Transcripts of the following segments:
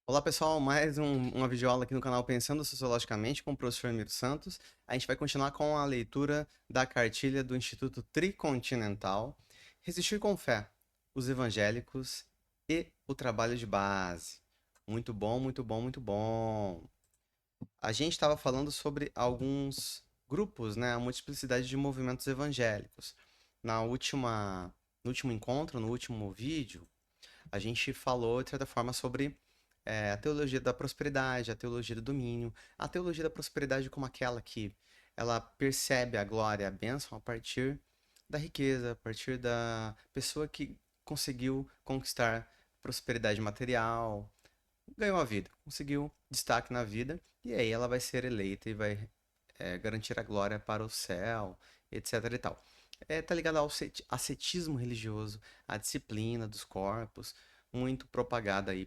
Olá pessoal, mais uma videoaula aqui no canal Pensando Sociologicamente com o professor Miro Santos. A gente vai continuar com a leitura da cartilha do Instituto Tricontinental, Resistir com Fé, os Evangélicos e o Trabalho de Base. Muito bom, muito bom, muito bom. A gente estava falando sobre alguns grupos, né, a multiplicidade de movimentos evangélicos. Na última, no último encontro, no último vídeo, a gente falou, de certa forma, sobre a teologia da prosperidade, a teologia do domínio, a teologia da prosperidade como aquela que ela percebe a glória, a bênção a partir da riqueza, a partir da pessoa que conseguiu conquistar prosperidade material, ganhou a vida, conseguiu destaque na vida, e aí ela vai ser eleita e vai garantir a glória para o céu, etc e tal. Tá ligado ao ascetismo religioso, à disciplina dos corpos, muito propagada aí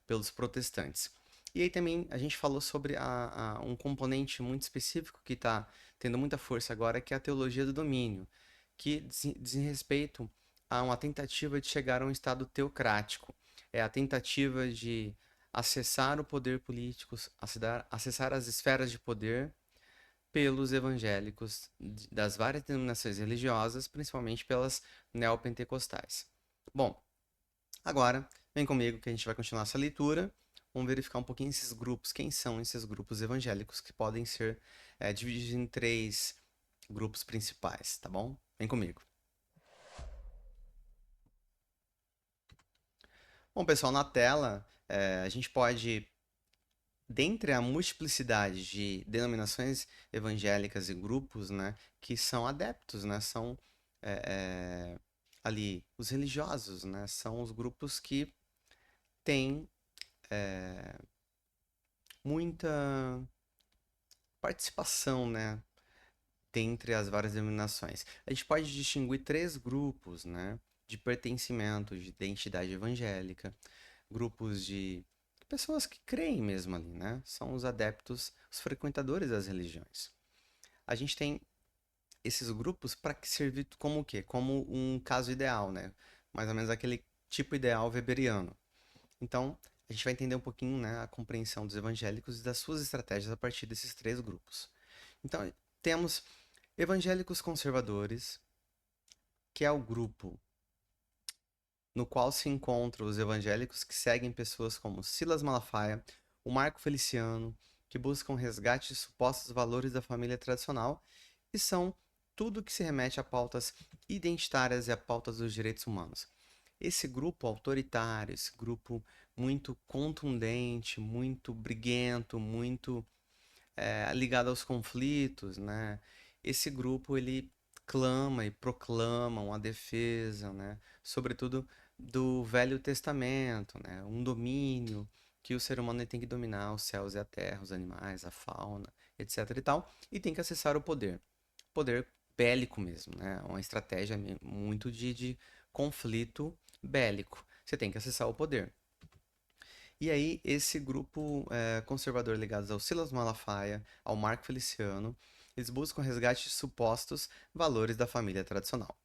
pelos protestantes. E aí também a gente falou sobre um componente muito específico que está tendo muita força agora, que é a teologia do domínio, que diz respeito a uma tentativa de chegar a um estado teocrático. É a tentativa de acessar o poder político, acessar as esferas de poder pelos evangélicos das várias denominações religiosas, principalmente pelas neopentecostais. Bom, agora vem comigo que a gente vai continuar essa leitura. Vamos verificar um pouquinho esses grupos, quem são esses grupos evangélicos que podem ser divididos em três grupos principais, tá bom? Vem comigo. Bom, pessoal, na tela a gente pode, dentre a multiplicidade de denominações evangélicas e grupos, né, que são adeptos, né, são ali os religiosos, né, são os grupos que têm muita participação, né, dentre as várias denominações. A gente pode distinguir três grupos, né, de pertencimento, de identidade evangélica, grupos de pessoas que creem mesmo ali, né, são os adeptos, os frequentadores das religiões. A gente tem esses grupos para que servir como o quê? Como um caso ideal, né? Mais ou menos aquele tipo ideal weberiano. Então, a gente vai entender um pouquinho, né, a compreensão dos evangélicos e das suas estratégias a partir desses três grupos. Então, temos evangélicos conservadores, que é o grupo no qual se encontram os evangélicos que seguem pessoas como Silas Malafaia, o Marco Feliciano, que buscam resgate de supostos valores da família tradicional e são tudo que se remete a pautas identitárias e a pautas dos direitos humanos. Esse grupo autoritário, esse grupo muito contundente, muito briguento, muito ligado aos conflitos, né? Esse grupo ele clama e proclama uma defesa, né? Sobretudo do Velho Testamento, né? Um domínio que o ser humano tem que dominar os céus e a terra, os animais, a fauna, etc e tal, e tem que acessar o poder. Poder bélico mesmo, né? Uma estratégia muito de conflito bélico. Você tem que acessar o poder. E aí, esse grupo conservador ligado ao Silas Malafaia, ao Marco Feliciano, eles buscam resgate de supostos valores da família tradicional.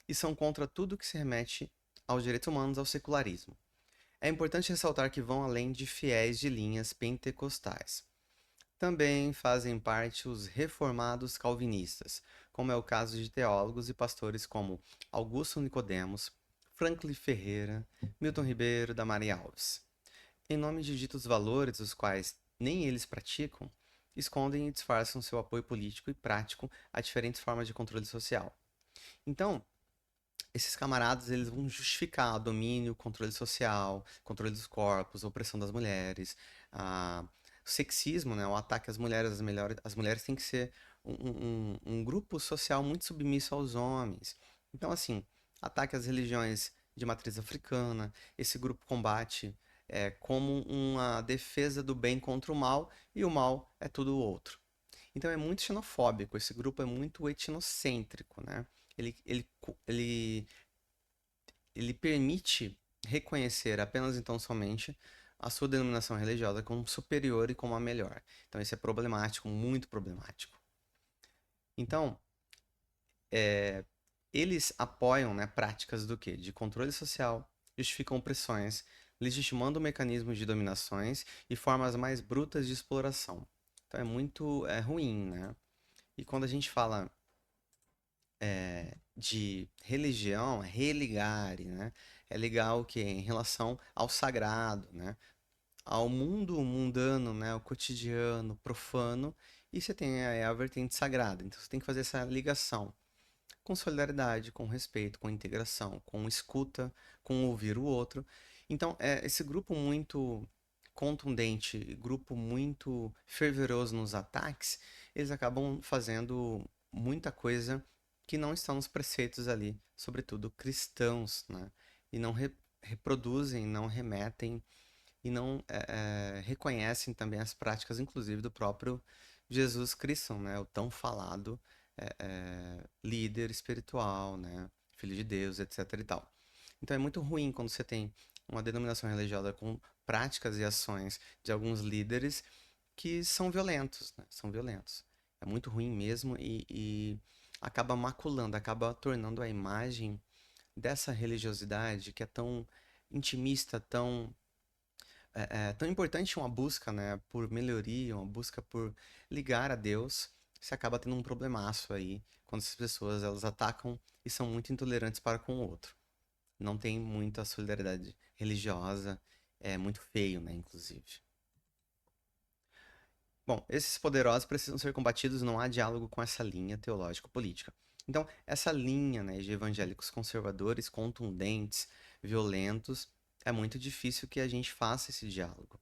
E são contra tudo que se remete aos direitos humanos, ao secularismo. É importante ressaltar que vão além de fiéis de linhas pentecostais. Também fazem parte os reformados calvinistas, como é o caso de teólogos e pastores como Augusto Nicodemos, Franklin Ferreira, Milton Ribeiro da Maria Alves. Em nome de ditos valores, os quais nem eles praticam, escondem e disfarçam seu apoio político e prático a diferentes formas de controle social. Então, esses camaradas eles vão justificar domínio, controle social, controle dos corpos, opressão das mulheres, o sexismo, né, o ataque às mulheres. As mulheres têm que ser um grupo social muito submisso aos homens. Então, assim, ataque às religiões de matriz africana, esse grupo combate como uma defesa do bem contra o mal, e o mal é tudo o outro. Então é muito xenofóbico, esse grupo é muito etnocêntrico, né? Ele ele permite reconhecer apenas então somente a sua denominação religiosa como superior e como a melhor. Então isso é problemático, muito problemático. Então, eles apoiam, né, práticas do quê? De controle social, justificam opressões, legitimando mecanismos de dominações e formas mais brutas de exploração. Então é ruim, né? E quando a gente fala de religião, é religare, né? É ligar o que? Em relação ao sagrado, né? Ao mundo mundano, né? O cotidiano, profano, e você tem a vertente sagrada. Então você tem que fazer essa ligação com solidariedade, com respeito, com integração, com escuta, com ouvir o outro. Então, esse grupo muito contundente, grupo muito fervoroso nos ataques, eles acabam fazendo muita coisa que não estão nos preceitos ali, sobretudo cristãos, né? E não reproduzem, não remetem e não reconhecem também as práticas, inclusive, do próprio Jesus Cristo, né? O tão falado líder espiritual, né? Filho de Deus, etc e tal. Então é muito ruim quando você tem uma denominação religiosa com práticas e ações de alguns líderes que são violentos, né? São violentos. É muito ruim mesmo e acaba maculando, acaba tornando a imagem dessa religiosidade que é tão intimista, tão importante uma busca, né, por melhoria, uma busca por ligar a Deus, você acaba tendo um problemaço aí quando essas pessoas elas atacam e são muito intolerantes para com o outro. Não tem muita solidariedade religiosa, é muito feio, né, inclusive. Bom, esses poderosos precisam ser combatidos, não há diálogo com essa linha teológico-política. Então, essa linha, né, de evangélicos conservadores, contundentes, violentos, é muito difícil que a gente faça esse diálogo.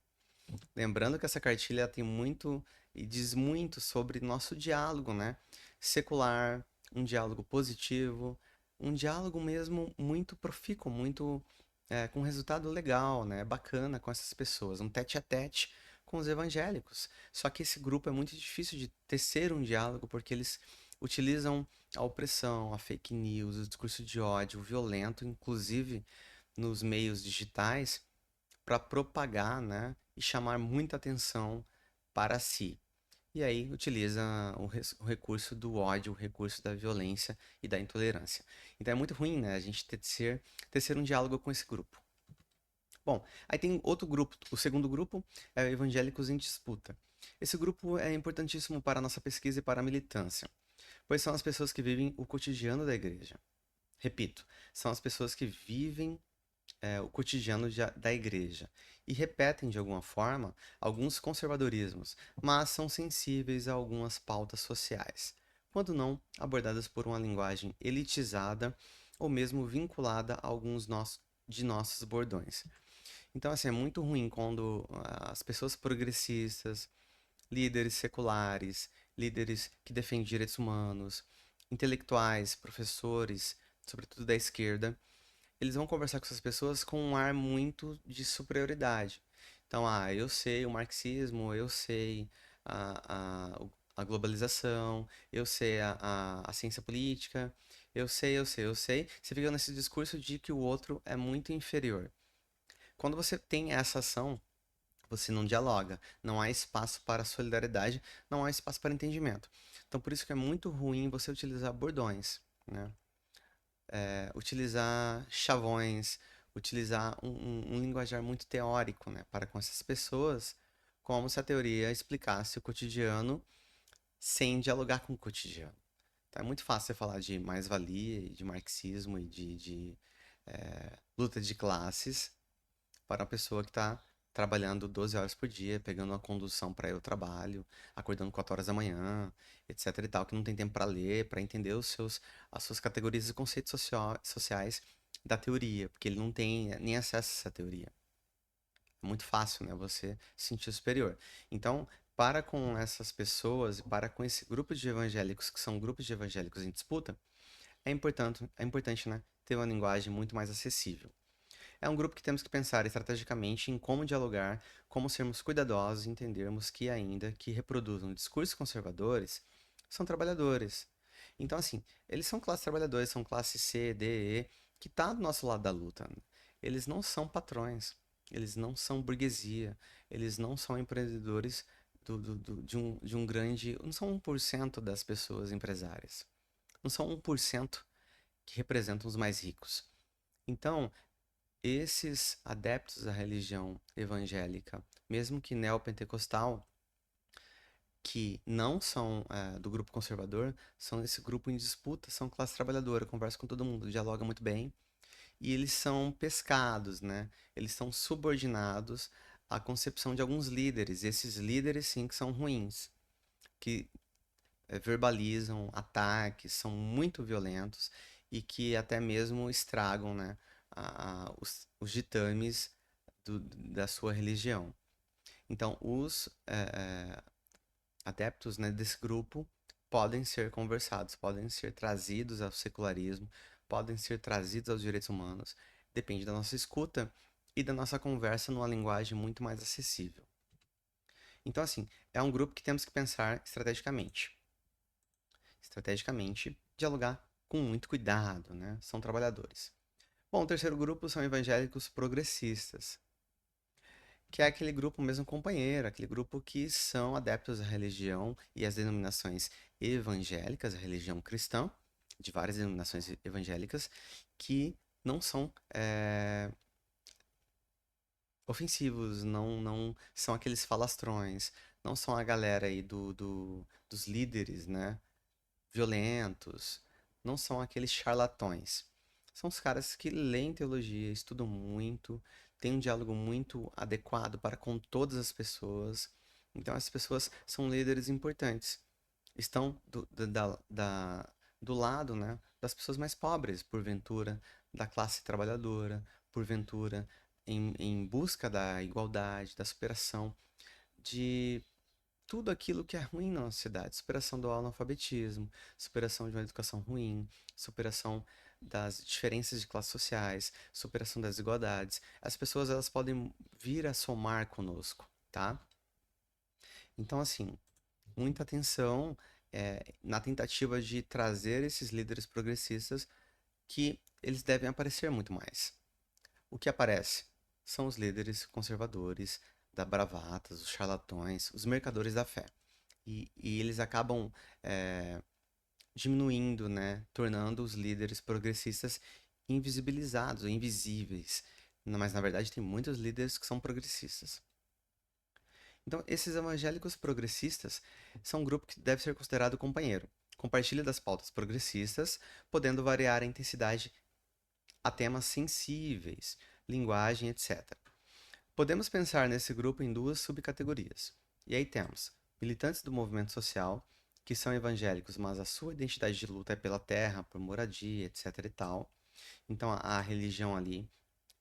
Lembrando que essa cartilha tem muito e diz muito sobre nosso diálogo, né? Secular, um diálogo positivo, um diálogo mesmo muito profícuo, muito com resultado legal, né? Bacana com essas pessoas, um tete a tete com os evangélicos. Só que esse grupo é muito difícil de tecer um diálogo porque eles utilizam a opressão, a fake news, o discurso de ódio, o violento, inclusive nos meios digitais para propagar, né, e chamar muita atenção para si. E aí utiliza o recurso do ódio, o recurso da violência e da intolerância. Então é muito ruim, né, a gente tecer um diálogo com esse grupo. Bom, aí tem outro grupo, o segundo grupo é Evangélicos em Disputa. Esse grupo é importantíssimo para a nossa pesquisa e para a militância, pois são as pessoas que vivem o cotidiano da igreja. Repito, são as pessoas que vivem o cotidiano da igreja e repetem de alguma forma alguns conservadorismos, mas são sensíveis a algumas pautas sociais, quando não abordadas por uma linguagem elitizada ou mesmo vinculada a alguns de nossos bordões. Então, assim, é muito ruim quando as pessoas progressistas, líderes seculares, líderes que defendem direitos humanos, intelectuais, professores, sobretudo da esquerda, eles vão conversar com essas pessoas com um ar muito de superioridade. Então, eu sei o marxismo, eu sei a globalização, eu sei a ciência política, eu sei. Você fica nesse discurso de que o outro é muito inferior. Quando você tem essa ação, você não dialoga, não há espaço para solidariedade, não há espaço para entendimento. Então, por isso que é muito ruim você utilizar bordões, né? Utilizar chavões, utilizar um linguajar muito teórico, né, para com essas pessoas, como se a teoria explicasse o cotidiano sem dialogar com o cotidiano. Então, é muito fácil você falar de mais-valia, de marxismo e de luta de classes para uma pessoa que está trabalhando 12 horas por dia, pegando uma condução para ir ao trabalho, acordando 4 horas da manhã, etc e tal, que não tem tempo para ler, para entender as suas categorias e conceitos sociais da teoria, porque ele não tem nem acesso a essa teoria. É muito fácil, né, você se sentir superior. Então, para com essas pessoas, para com esse grupo de evangélicos, que são grupos de evangélicos em disputa, é importante, né, ter uma linguagem muito mais acessível. É um grupo que temos que pensar estrategicamente em como dialogar, como sermos cuidadosos e entendermos que, ainda que reproduzam discursos conservadores, são trabalhadores. Então, assim, eles são classes trabalhadores, são classe C, D, E, que está do nosso lado da luta, né? Eles não são patrões, eles não são burguesia, eles não são empreendedores de um grande. Não são 1% das pessoas empresárias. Não são 1% que representam os mais ricos. Então, esses adeptos à religião evangélica, mesmo que neopentecostal, que não são do grupo conservador, são esse grupo em disputa, são classe trabalhadora, conversa com todo mundo, dialoga muito bem, e eles são pescados, né? Eles são subordinados à concepção de alguns líderes, e esses líderes sim que são ruins, que verbalizam ataques, são muito violentos e que até mesmo estragam, né, os ditames da sua religião. Então, os adeptos, né, desse grupo podem ser conversados, podem ser trazidos ao secularismo, podem ser trazidos aos direitos humanos, depende da nossa escuta e da nossa conversa numa linguagem muito mais acessível. Então, assim, é um grupo que temos que pensar estrategicamente. Estrategicamente, dialogar com muito cuidado, né? São trabalhadores. Bom, o terceiro grupo são evangélicos progressistas, que é aquele grupo mesmo companheiro, aquele grupo que são adeptos à religião e às denominações evangélicas, a religião cristã, de várias denominações evangélicas, que não são ofensivos, não são aqueles falastrões, não são a galera aí dos líderes, né? Violentos, não são aqueles charlatões. São os caras que leem teologia, estudam muito, têm um diálogo muito adequado para com todas as pessoas. Então, essas pessoas são líderes importantes. Estão do lado, né, das pessoas mais pobres, porventura, da classe trabalhadora, porventura, em busca da igualdade, da superação de tudo aquilo que é ruim na nossa cidade. Superação do analfabetismo, superação de uma educação ruim, superação das diferenças de classes sociais, superação das desigualdades. As pessoas elas podem vir a somar conosco, tá? Então, assim, muita atenção na tentativa de trazer esses líderes progressistas que eles devem aparecer muito mais. O que aparece são os líderes conservadores, da bravatas, os charlatões, os mercadores da fé. E eles acabam é, diminuindo, né? Tornando os líderes progressistas invisibilizados, invisíveis. Mas na verdade tem muitos líderes que são progressistas. Então, esses evangélicos progressistas são um grupo que deve ser considerado companheiro. Compartilha das pautas progressistas, podendo variar a intensidade a temas sensíveis, linguagem, etc. Podemos pensar nesse grupo em duas subcategorias. E aí temos militantes do movimento social, que são evangélicos, mas a sua identidade de luta é pela terra, por moradia, etc e tal. Então a religião ali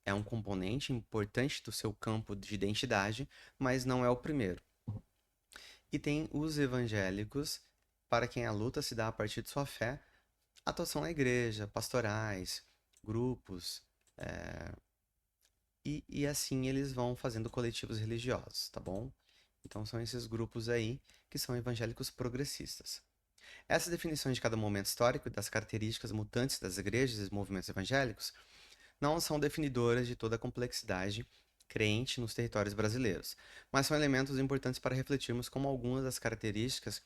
é um componente importante do seu campo de identidade, mas não é o primeiro. E tem os evangélicos, para quem a luta se dá a partir de sua fé, atuação na igreja, pastorais, grupos, e assim eles vão fazendo coletivos religiosos, tá bom? Então são esses grupos aí que são evangélicos progressistas. Essas definições de cada momento histórico e das características mutantes das igrejas e movimentos evangélicos não são definidoras de toda a complexidade crente nos territórios brasileiros, mas são elementos importantes para refletirmos como algumas das características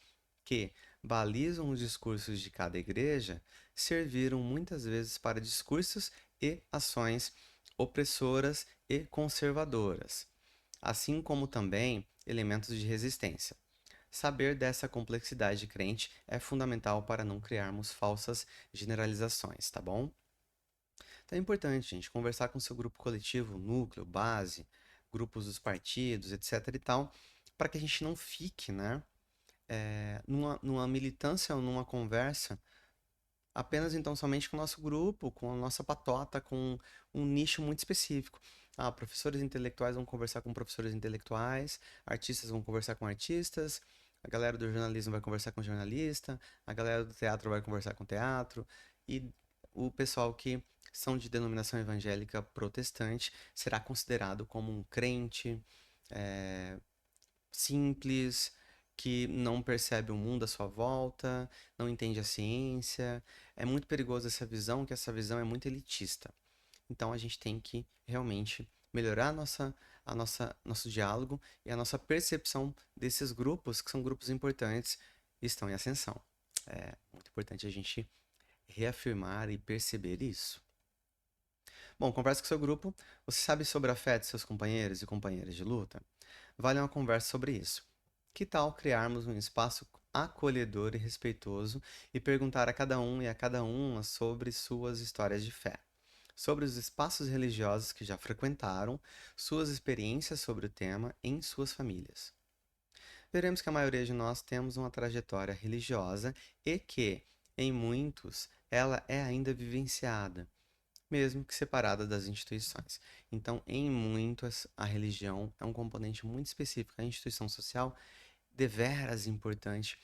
que balizam os discursos de cada igreja serviram muitas vezes para discursos e ações opressoras e conservadoras, assim como também elementos de resistência. Saber dessa complexidade crente é fundamental para não criarmos falsas generalizações, tá bom? Então é importante, gente, conversar com seu grupo coletivo, núcleo, base, grupos dos partidos, etc e tal, para que a gente não fique, né, numa militância ou numa conversa apenas então somente com o nosso grupo, com a nossa patota, com um nicho muito específico. Ah, professores intelectuais vão conversar com professores intelectuais, artistas vão conversar com artistas, a galera do jornalismo vai conversar com jornalista, a galera do teatro vai conversar com teatro, e o pessoal que são de denominação evangélica protestante será considerado como um crente, simples, que não percebe o mundo à sua volta, não entende a ciência. É muito perigoso essa visão, que essa visão é muito elitista. Então a gente tem que realmente melhorar nosso diálogo e a nossa percepção desses grupos, que são grupos importantes e estão em ascensão. É muito importante a gente reafirmar e perceber isso. Bom, conversa com seu grupo. Você sabe sobre a fé de seus companheiros e companheiras de luta? Vale uma conversa sobre isso. Que tal criarmos um espaço acolhedor e respeitoso e perguntar a cada um e a cada uma sobre suas histórias de fé, sobre os espaços religiosos que já frequentaram, suas experiências sobre o tema em suas famílias? Veremos que a maioria de nós temos uma trajetória religiosa e que, em muitos, ela é ainda vivenciada, mesmo que separada das instituições. Então, em muitas, a religião é um componente muito específico da instituição social, deveras importante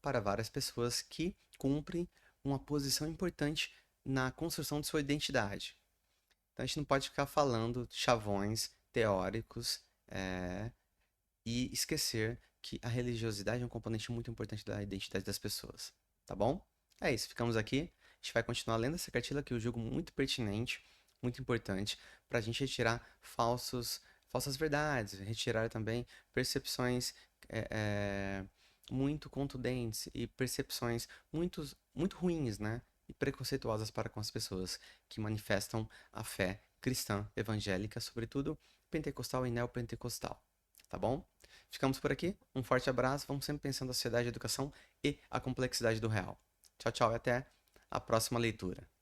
para várias pessoas que cumprem uma posição importante na construção de sua identidade. Então, a gente não pode ficar falando chavões teóricos é, e esquecer que a religiosidade é um componente muito importante da identidade das pessoas, tá bom? É isso, ficamos aqui. A gente vai continuar lendo essa cartilha que eu julgo muito pertinente, muito importante, para a gente retirar falsas verdades, retirar também percepções é, é, muito contundentes e percepções muito ruins, né? E preconceituosas para com as pessoas que manifestam a fé cristã evangélica, sobretudo pentecostal e neopentecostal, tá bom? Ficamos por aqui. Um forte abraço. Vamos sempre pensando na sociedade, a educação e a complexidade do real. Tchau, tchau e até a próxima leitura.